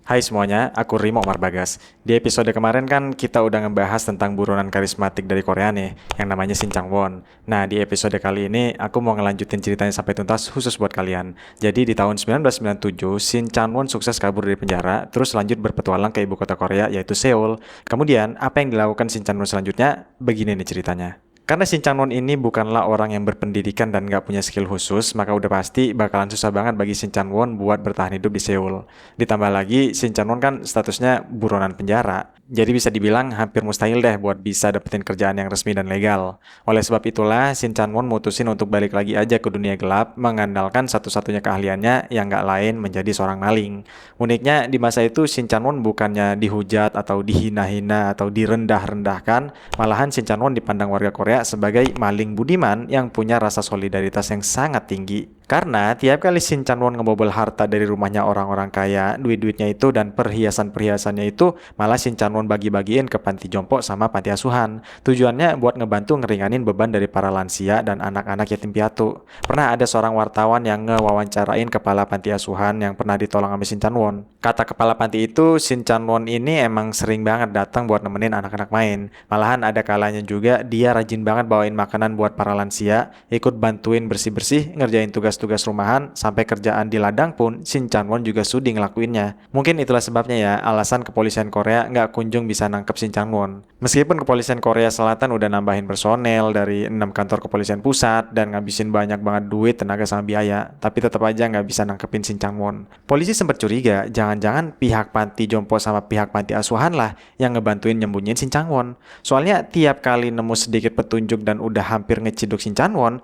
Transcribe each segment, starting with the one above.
Hai semuanya, aku Rimo Omar Bagas. Di episode kemarin kan kita udah ngebahas tentang buronan karismatik dari Korea nih, yang namanya Shin Chang-won. Nah, di episode kali ini aku mau ngelanjutin ceritanya sampai tuntas khusus buat kalian. Jadi di tahun 1997, Shin Chang-won sukses kabur dari penjara, terus lanjut berpetualang ke ibu kota Korea yaitu Seoul. Kemudian, apa yang dilakukan Shin Chang-won selanjutnya? Begini nih ceritanya. Karena Shin Chang-won ini bukanlah orang yang berpendidikan dan nggak punya skill khusus, maka udah pasti bakalan susah banget bagi Shin Chang-won buat bertahan hidup di Seoul. Ditambah lagi, Shin Chang-won kan statusnya buronan penjara. Jadi bisa dibilang hampir mustahil deh buat bisa dapetin kerjaan yang resmi dan legal. Oleh sebab itulah, Shin Chang-won mutusin untuk balik lagi aja ke dunia gelap, mengandalkan satu-satunya keahliannya yang nggak lain menjadi seorang maling. Uniknya, di masa itu Shin Chang-won bukannya dihujat atau dihina-hina atau direndah-rendahkan, malahan Shin Chang-won dipandang warga Korea sebagai maling budiman yang punya rasa solidaritas yang sangat tinggi. Karena tiap kali Shin Chang-won ngebobol harta dari rumahnya orang-orang kaya, duit-duitnya itu dan perhiasan-perhiasannya itu malah Shin Chang-won bagi-bagiin ke panti jompo sama panti asuhan. Tujuannya buat ngebantu ngeringanin beban dari para lansia dan anak-anak yatim piatu. Pernah ada seorang wartawan yang ngewawancarain kepala panti asuhan yang pernah ditolong sama Shin Chang-won. Kata kepala panti itu, Shin Chang-won ini emang sering banget datang buat nemenin anak-anak main. Malahan ada kalanya juga dia rajin banget bawain makanan buat para lansia, ikut bantuin bersih-bersih, ngerjain tugas rumahan, sampai kerjaan di ladang pun Shin Chang-won juga sudi ngelakuinnya. Mungkin itulah sebabnya ya alasan kepolisian Korea nggak kunjung bisa nangkep Shin Chang-won. Meskipun kepolisian Korea Selatan udah nambahin personel dari 6 kantor kepolisian pusat dan ngabisin banyak banget duit, tenaga sama biaya, tapi tetap aja nggak bisa nangkepin Shin Chang-won. Polisi sempat curiga, jangan-jangan pihak panti jompo sama pihak panti asuhan lah yang ngebantuin nyembunyiin Shin Chang-won. Soalnya tiap kali nemu sedikit petunjuk dan udah hampir ngeciduk Shin Chang-won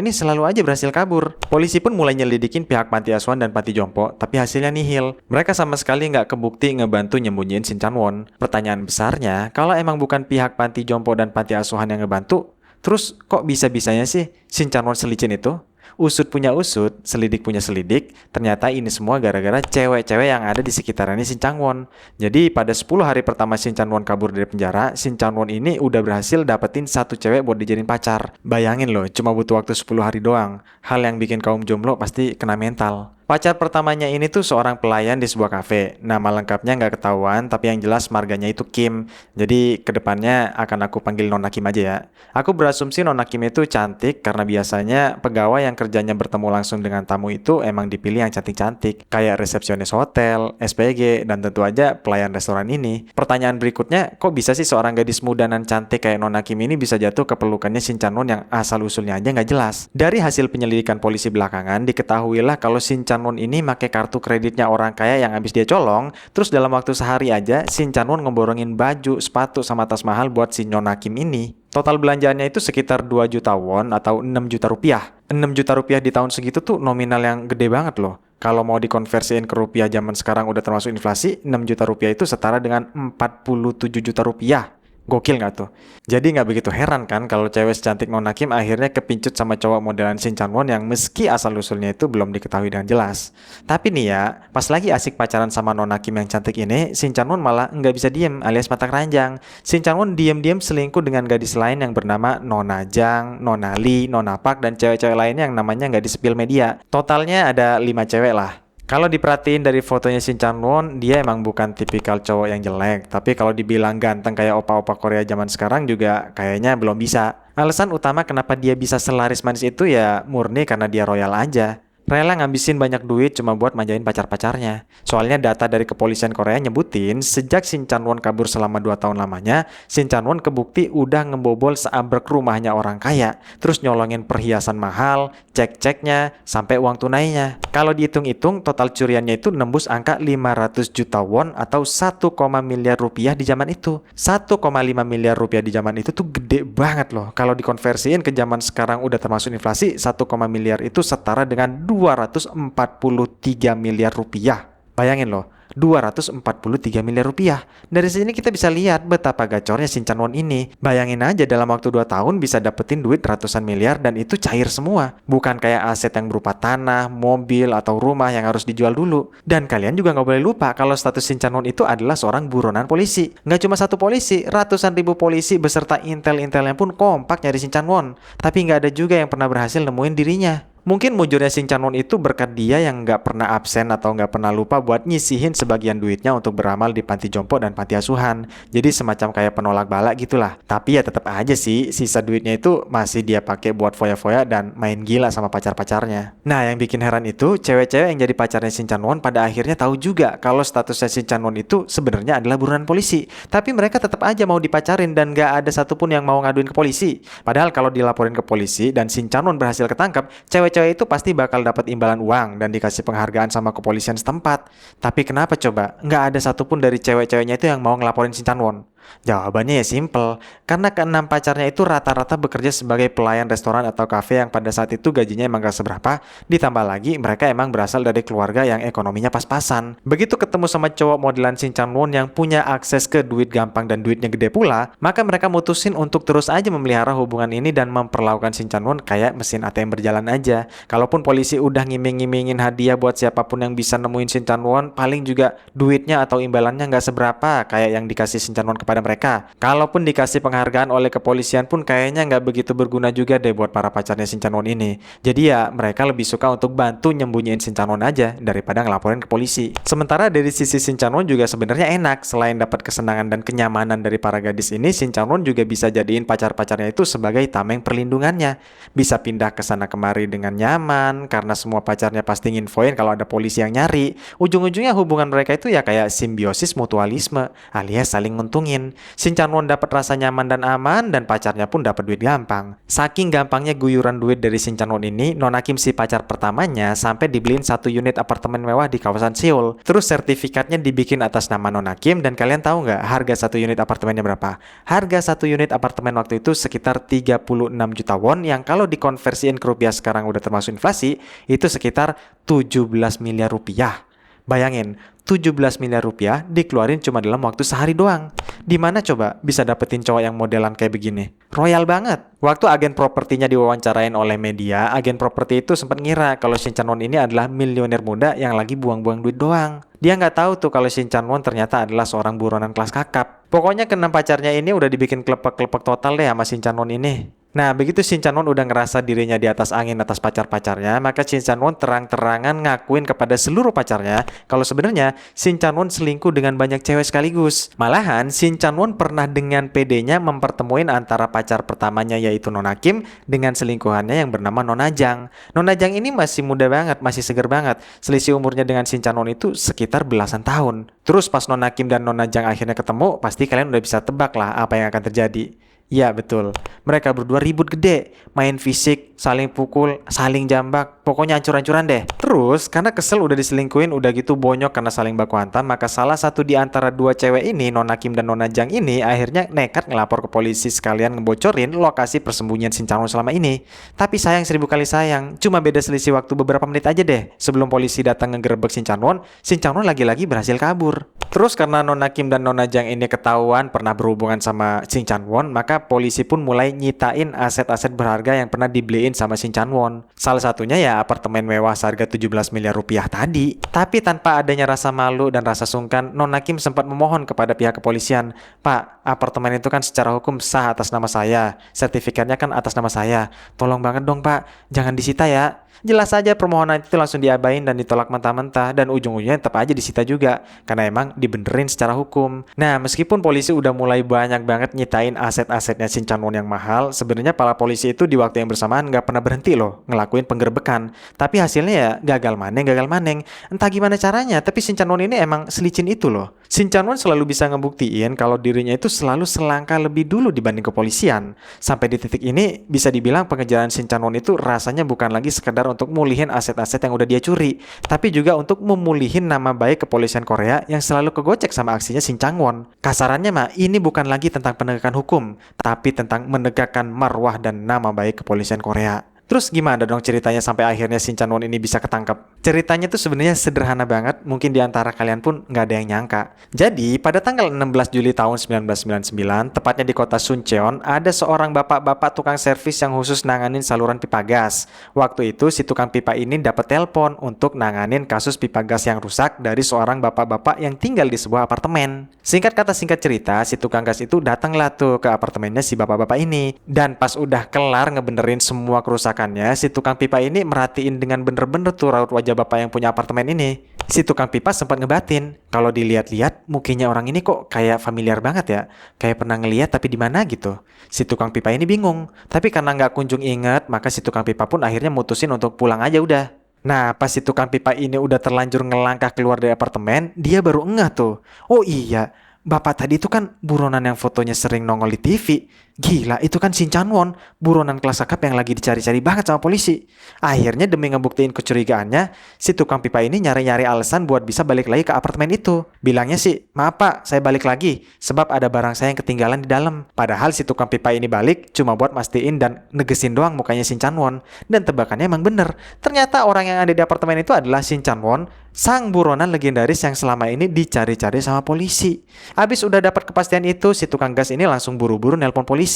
ini selalu aja berhasil kabur. Polisi pun mulai nyelidikin pihak panti asuhan dan panti jompo, tapi hasilnya nihil. Mereka sama sekali nggak kebukti ngebantu nyembunyiin Shin Chang-won. Pertanyaan besarnya, kalau emang bukan pihak panti jompo dan panti asuhan yang ngebantu, terus kok bisa-bisanya sih Shin Chang-won selicin itu? Usut punya usut, selidik punya selidik, ternyata ini semua gara-gara cewek-cewek yang ada di sekitarannya Shin Chang-won. Jadi pada 10 hari pertama Shin Chang-won kabur dari penjara, Shin Chang-won ini udah berhasil dapetin satu cewek buat dijadiin pacar. Bayangin loh, cuma butuh waktu 10 hari doang. Hal yang bikin kaum jomblo pasti kena mental. Pacar pertamanya ini tuh seorang pelayan di sebuah kafe. Nama lengkapnya nggak ketahuan, tapi yang jelas marganya itu Kim. Jadi kedepannya akan aku panggil Nona Kim aja ya. Aku berasumsi Nona Kim itu cantik karena biasanya pegawai yang kerjanya bertemu langsung dengan tamu itu emang dipilih yang cantik-cantik. Kayak resepsionis hotel, SPG, dan tentu aja pelayan restoran ini. Pertanyaan berikutnya, kok bisa sih seorang gadis muda dan cantik kayak Nona Kim ini bisa jatuh ke pelukannya Shin Chang-won yang asal-usulnya aja nggak jelas? Dari hasil penyelidikan polisi belakangan, diketahuilah kalau Shin Chang-won ini make kartu kreditnya orang kaya yang habis dia colong, terus dalam waktu sehari aja Shin Chang-won ngeborongin baju, sepatu, sama tas mahal buat si Nona Kim ini. Total belanjaannya itu sekitar 2 juta won atau 6 juta rupiah. 6 juta rupiah di tahun segitu tuh nominal yang gede banget loh. Kalau mau dikonversiin ke rupiah zaman sekarang udah termasuk inflasi, 6 juta rupiah itu setara dengan 47 juta rupiah. Gokil nggak tuh? Jadi nggak begitu heran kan kalau cewek secantik Nona Kim akhirnya kepincut sama cowok modelan Shin Chang-won yang meski asal-usulnya itu belum diketahui dengan jelas. Tapi nih ya, pas lagi asik pacaran sama Nona Kim yang cantik ini, Shin Chang-won malah nggak bisa diem alias mata keranjang. Shin Chang-won diem-diem selingkuh dengan gadis lain yang bernama Nona Jang, Nona Lee, Nona Park, dan cewek-cewek lainnya yang namanya nggak disepil media. Totalnya ada 5 cewek lah. Kalau diperhatiin dari fotonya Shin Chang-won, dia emang bukan tipikal cowok yang jelek. Tapi kalau dibilang ganteng kayak opa-opa Korea zaman sekarang juga kayaknya belum bisa. Alasan utama kenapa dia bisa selaris manis itu ya murni karena dia royal aja. Rela ngabisin banyak duit cuma buat manjain pacar-pacarnya. Soalnya data dari kepolisian Korea nyebutin, sejak Shin Chang-won kabur selama 2 tahun lamanya, Shin Chang-won kebukti udah ngebobol seabrek rumahnya orang kaya, terus nyolongin perhiasan mahal, cek-ceknya, sampai uang tunainya. Kalau dihitung-hitung, total curiannya itu nembus angka 500 juta won atau 1, miliar rupiah di zaman itu. 1,5 miliar rupiah di zaman itu tuh gede banget loh. Kalau dikonversiin ke zaman sekarang udah termasuk inflasi, 1, miliar itu setara dengan 243 miliar rupiah. Bayangin loh, 243 miliar rupiah. Dari sini kita bisa lihat betapa gacornya Shin Chang-won ini. Bayangin aja dalam waktu 2 tahun bisa dapetin duit ratusan miliar dan itu cair semua. Bukan kayak aset yang berupa tanah, mobil, atau rumah yang harus dijual dulu. Dan kalian juga nggak boleh lupa kalau status Shin Chang-won itu adalah seorang buronan polisi. Nggak cuma satu polisi, ratusan ribu polisi beserta intel-intelnya pun kompak nyari Shin Chang-won. Tapi nggak ada juga yang pernah berhasil nemuin dirinya. Mungkin mujurnya Shin Chan-won itu berkat dia yang nggak pernah absen atau nggak pernah lupa buat nyisihin sebagian duitnya untuk beramal di panti jompo dan panti asuhan. Jadi semacam kayak penolak bala gitulah. Tapi ya tetap aja sih, sisa duitnya itu masih dia pakai buat foya-foya dan main gila sama pacar-pacarnya. Nah, yang bikin heran itu, cewek-cewek yang jadi pacarnya Shin Chan-won pada akhirnya tahu juga kalau statusnya Shin Chan-won itu sebenarnya adalah buronan polisi. Tapi mereka tetap aja mau dipacarin dan nggak ada satupun yang mau ngaduin ke polisi. Padahal kalau dilaporin ke polisi dan Shin Chan-won berhasil ketangkap, cewek itu pasti bakal dapat imbalan uang dan dikasih penghargaan sama kepolisian setempat. Tapi kenapa coba? Nggak ada satupun dari cewek-ceweknya itu yang mau ngelaporin Shin Chan-won. Jawabannya ya simple, karena keenam pacarnya itu rata-rata bekerja sebagai pelayan restoran atau kafe yang pada saat itu gajinya emang gak seberapa, ditambah lagi mereka emang berasal dari keluarga yang ekonominya pas-pasan. Begitu ketemu sama cowok modelan Shin Chan-won yang punya akses ke duit gampang dan duitnya gede pula, maka mereka mutusin untuk terus aja memelihara hubungan ini dan memperlakukan Shin Chan-won kayak mesin ATM berjalan aja. Kalaupun polisi udah ngiming-ngimingin hadiah buat siapapun yang bisa nemuin Shin Chan-won, paling juga duitnya atau imbalannya gak seberapa kayak yang dikasih Shin Chan-won kepada mereka. Kalaupun dikasih penghargaan oleh kepolisian pun kayaknya nggak begitu berguna juga deh buat para pacarnya Shin Chan-won ini. Jadi ya mereka lebih suka untuk bantu nyembunyiin Shin Chan-won aja daripada ngelaporin ke polisi. Sementara dari sisi Shin Chan-won juga sebenarnya enak. Selain dapat kesenangan dan kenyamanan dari para gadis ini, Shin Chan-won juga bisa jadiin pacar-pacarnya itu sebagai tameng perlindungannya. Bisa pindah ke sana kemari dengan nyaman karena semua pacarnya pasti nginfoin kalau ada polisi yang nyari. Ujung-ujungnya hubungan mereka itu ya kayak simbiosis mutualisme alias saling nguntungin. Shin Chan-won dapat rasa nyaman dan aman dan pacarnya pun dapat duit gampang. Saking gampangnya guyuran duit dari Shin Chan-won ini, Nona Kim si pacar pertamanya sampai dibeliin 1 unit apartemen mewah di kawasan Seoul. Terus sertifikatnya dibikin atas nama Nona Kim dan kalian tahu nggak harga 1 unit apartemennya berapa? Harga 1 unit apartemen waktu itu sekitar 36 juta won yang kalau dikonversiin ke rupiah sekarang udah termasuk inflasi, itu sekitar 17 miliar rupiah. Bayangin, 17 miliar rupiah dikeluarin cuma dalam waktu sehari doang. Dimana coba bisa dapetin cowok yang modelan kayak begini? Royal banget. Waktu agen propertinya diwawancarain oleh media, agen properti itu sempat ngira kalau Shin Chan-won ini adalah miliuner muda yang lagi buang-buang duit doang. Dia nggak tahu tuh kalau Shin Chan-won ternyata adalah seorang buronan kelas kakap. Pokoknya keenam pacarnya ini udah dibikin klepek-klepek total deh sama Shin Chan-won ini. Nah, begitu Shin Chan-won udah ngerasa dirinya di atas angin atas pacar-pacarnya, maka Shin Chan-won terang-terangan ngakuin kepada seluruh pacarnya kalau sebenarnya Shin Chan-won selingkuh dengan banyak cewek sekaligus. Malahan, Shin Chan-won pernah dengan PD-nya mempertemuin antara pacar pertamanya yaitu Nona Kim dengan selingkuhannya yang bernama Nona Jang. Nona Jang ini masih muda banget, masih seger banget. Selisih umurnya dengan Shin Chan-won itu sekitar belasan tahun. Terus pas Nona Kim dan Nona Jang akhirnya ketemu, pasti kalian udah bisa tebak lah apa yang akan terjadi. Ya betul, mereka berdua ribut gede, main fisik, saling pukul, saling jambak, pokoknya ancur-ancuran deh. Terus karena kesel udah diselingkuhin, udah gitu bonyok karena saling baku hantam, maka salah satu di antara dua cewek ini, Nona Kim dan Nona Jang ini, akhirnya nekat ngelapor ke polisi sekalian ngebocorin lokasi persembunyian Shin Chan-won selama ini. Tapi sayang 1000 kali sayang, cuma beda selisih waktu beberapa menit aja deh. Sebelum polisi datang ngegerebek Shin Chan-won lagi-lagi berhasil kabur. Terus karena Nona Kim dan Nona Jang ini ketahuan pernah berhubungan sama Shin Chan-won, maka polisi pun mulai nyitain aset-aset berharga yang pernah dibeliin sama Shin Chan-won. Salah satunya ya apartemen mewah seharga 17 miliar rupiah tadi. Tapi tanpa adanya rasa malu dan rasa sungkan, Nona Kim sempat memohon kepada pihak kepolisian, "Pak, apartemen itu kan secara hukum sah atas nama saya. Sertifikatnya kan atas nama saya. Tolong banget dong, Pak. Jangan disita ya." Jelas saja permohonan itu langsung diabain dan ditolak mentah-mentah dan ujung-ujungnya tetap aja disita juga karena emang dibenerin secara hukum. Nah, meskipun polisi udah mulai banyak banget nyitain aset-asetnya Shin Chan-won yang mahal, sebenarnya para polisi itu di waktu yang bersamaan nggak pernah berhenti loh ngelakuin penggerbekan. Tapi hasilnya ya gagal maneng. Entah gimana caranya, tapi Shin Chan-won ini emang selicin itu loh. Shin Chan-won selalu bisa ngebuktiin kalau dirinya itu selalu selangkah lebih dulu dibanding kepolisian. Sampai di titik ini bisa dibilang pengejaran Shin Chan-won itu rasanya bukan lagi sekedar untuk mulihin aset-aset yang udah dia curi, tapi juga untuk memulihin nama baik kepolisian Korea yang selalu kegocek sama aksinya Shin Chan-won. Kasarannya mah ini bukan lagi tentang penegakan hukum, tapi tentang menegakkan marwah dan nama baik kepolisian Korea. Terus gimana dong ceritanya sampai akhirnya Shin Chan-won ini bisa ketangkep? Ceritanya tuh sebenarnya sederhana banget, mungkin di antara kalian pun nggak ada yang nyangka. Jadi, pada tanggal 16 Juli tahun 1999, tepatnya di kota Suncheon, ada seorang bapak-bapak tukang servis yang khusus nanganin saluran pipa gas. Waktu itu, si tukang pipa ini dapat telepon untuk nanganin kasus pipa gas yang rusak dari seorang bapak-bapak yang tinggal di sebuah apartemen. Singkat kata singkat cerita, si tukang gas itu datanglah tuh ke apartemennya si bapak-bapak ini. Dan pas udah kelar ngebenerin semua kerusakan masakannya, si tukang pipa ini merhatiin dengan bener-bener tuh raut wajah bapak yang punya apartemen ini. Si tukang pipa sempat ngebatin, kalau dilihat-lihat mukanya orang ini kok kayak familiar banget ya, kayak pernah ngeliat tapi di mana gitu. Si tukang pipa ini bingung, tapi karena nggak kunjung inget, maka si tukang pipa pun akhirnya mutusin untuk pulang aja udah. Nah, pas si tukang pipa ini udah terlanjur ngelangkah keluar dari apartemen, dia baru ngeh tuh. Oh iya, bapak tadi itu kan buronan yang fotonya sering nongol di TV. Gila, itu kan Shin Chan-won, buronan kelas kakap yang lagi dicari-cari banget sama polisi. Akhirnya demi ngebuktiin kecurigaannya, si tukang pipa ini nyari-nyari alasan buat bisa balik lagi ke apartemen itu. Bilangnya sih, maaf pak, saya balik lagi, sebab ada barang saya yang ketinggalan di dalam. Padahal si tukang pipa ini balik cuma buat mastiin dan negesin doang mukanya Shin Chan-won. Dan tebakannya emang bener. Ternyata orang yang ada di apartemen itu adalah Shin Chan-won, sang buronan legendaris yang selama ini dicari-cari sama polisi. Abis udah dapat kepastian itu, si tukang gas ini langsung buru-buru nelpon polisi.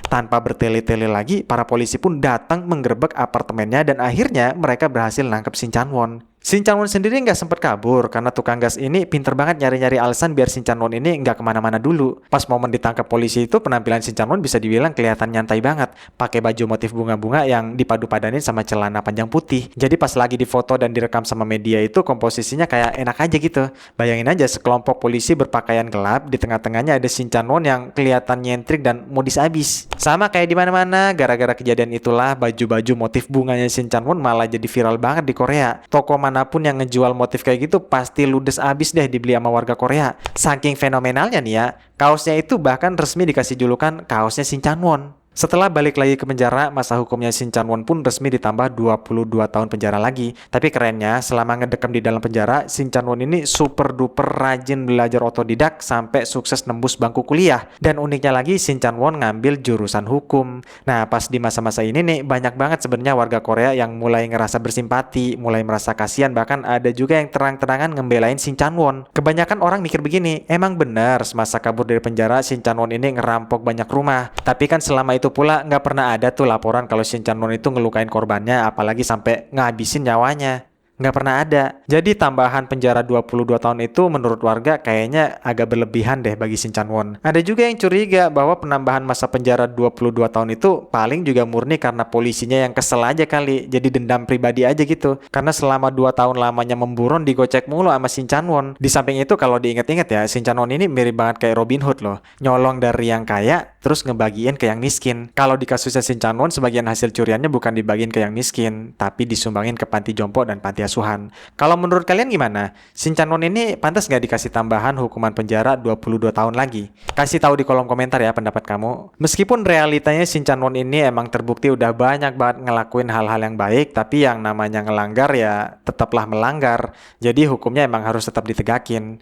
Tanpa bertele-tele lagi, para polisi pun datang menggerebek apartemennya dan akhirnya mereka berhasil nangkep Shin Chan-won. Shin Chan-won sendiri nggak sempat kabur karena tukang gas ini pinter banget nyari-nyari alasan biar Shin Chan-won ini nggak kemana-mana dulu. Pas momen ditangkap polisi itu penampilan Shin Chan-won bisa dibilang kelihatan nyantai banget, pakai baju motif bunga-bunga yang dipadu-padanin sama celana panjang putih. Jadi pas lagi difoto dan direkam sama media itu komposisinya kayak enak aja gitu. Bayangin aja sekelompok polisi berpakaian gelap, di tengah-tengahnya ada Shin Chan-won yang kelihatan nyentrik dan modis abis. Sama kayak di mana-mana, gara-gara kejadian itulah baju-baju motif bunganya Shin Chan-won malah jadi viral banget di Korea. Toko manapun yang ngejual motif kayak gitu pasti ludes abis deh dibeli sama warga Korea. Saking fenomenalnya nih ya, kaosnya itu bahkan resmi dikasih julukan kaosnya Shin Chan-won. Setelah balik lagi ke penjara, masa hukumnya Shin Chan-won pun resmi ditambah 22 tahun penjara lagi. Tapi kerennya, selama ngedekam di dalam penjara, Shin Chan-won ini super duper rajin belajar otodidak sampai sukses nembus bangku kuliah. Dan uniknya lagi, Shin Chan-won ngambil jurusan hukum. Nah, pas di masa-masa ini nih, banyak banget sebenarnya warga Korea yang mulai ngerasa bersimpati, mulai merasa kasihan, bahkan ada juga yang terang-terangan ngembelain Shin Chan-won. Kebanyakan orang mikir begini, emang benar semasa kabur dari penjara, Shin Chan-won ini ngerampok banyak rumah. Tapi kan selama itu pula nggak pernah ada tuh laporan kalau Shin Chan-won itu ngelukain korbannya, apalagi sampai ngabisin nyawanya. Nggak pernah ada. Jadi tambahan penjara 22 tahun itu menurut warga kayaknya agak berlebihan deh bagi Shin Chan-won. Ada juga yang curiga bahwa penambahan masa penjara 22 tahun itu paling juga murni karena polisinya yang kesel aja kali. Jadi dendam pribadi aja gitu. Karena selama 2 tahun lamanya memburon digocek mulu sama Shin Chan-won. Di samping itu kalau diinget-inget ya, Shin Chan-won ini mirip banget kayak Robin Hood loh. Nyolong dari yang kaya terus ngebagiin ke yang miskin. Kalau di kasusnya Shin Chan-won, sebagian hasil curiannya bukan dibagiin ke yang miskin, tapi disumbangin ke panti jompo dan panti asuhan. Kalau menurut kalian gimana? Shin Chan-won ini pantas nggak dikasih tambahan hukuman penjara 22 tahun lagi? Kasih tahu di kolom komentar ya pendapat kamu. Meskipun realitanya Shin Chan-won ini emang terbukti udah banyak banget ngelakuin hal-hal yang baik, tapi yang namanya ngelanggar ya tetaplah melanggar. Jadi hukumnya emang harus tetap ditegakin.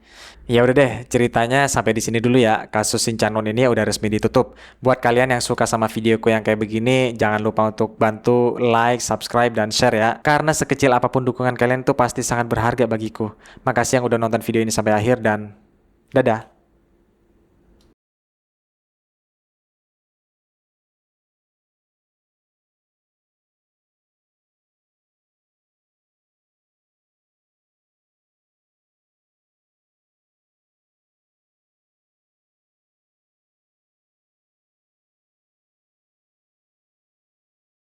Ya udah deh, ceritanya sampai di sini dulu ya. Kasus Shin Chan-won ini udah resmi ditutup. Buat kalian yang suka sama videoku yang kayak begini, jangan lupa untuk bantu like, subscribe, dan share ya. Karena sekecil apapun dukungan kalian tuh pasti sangat berharga bagiku. Makasih yang udah nonton video ini sampai akhir dan dadah.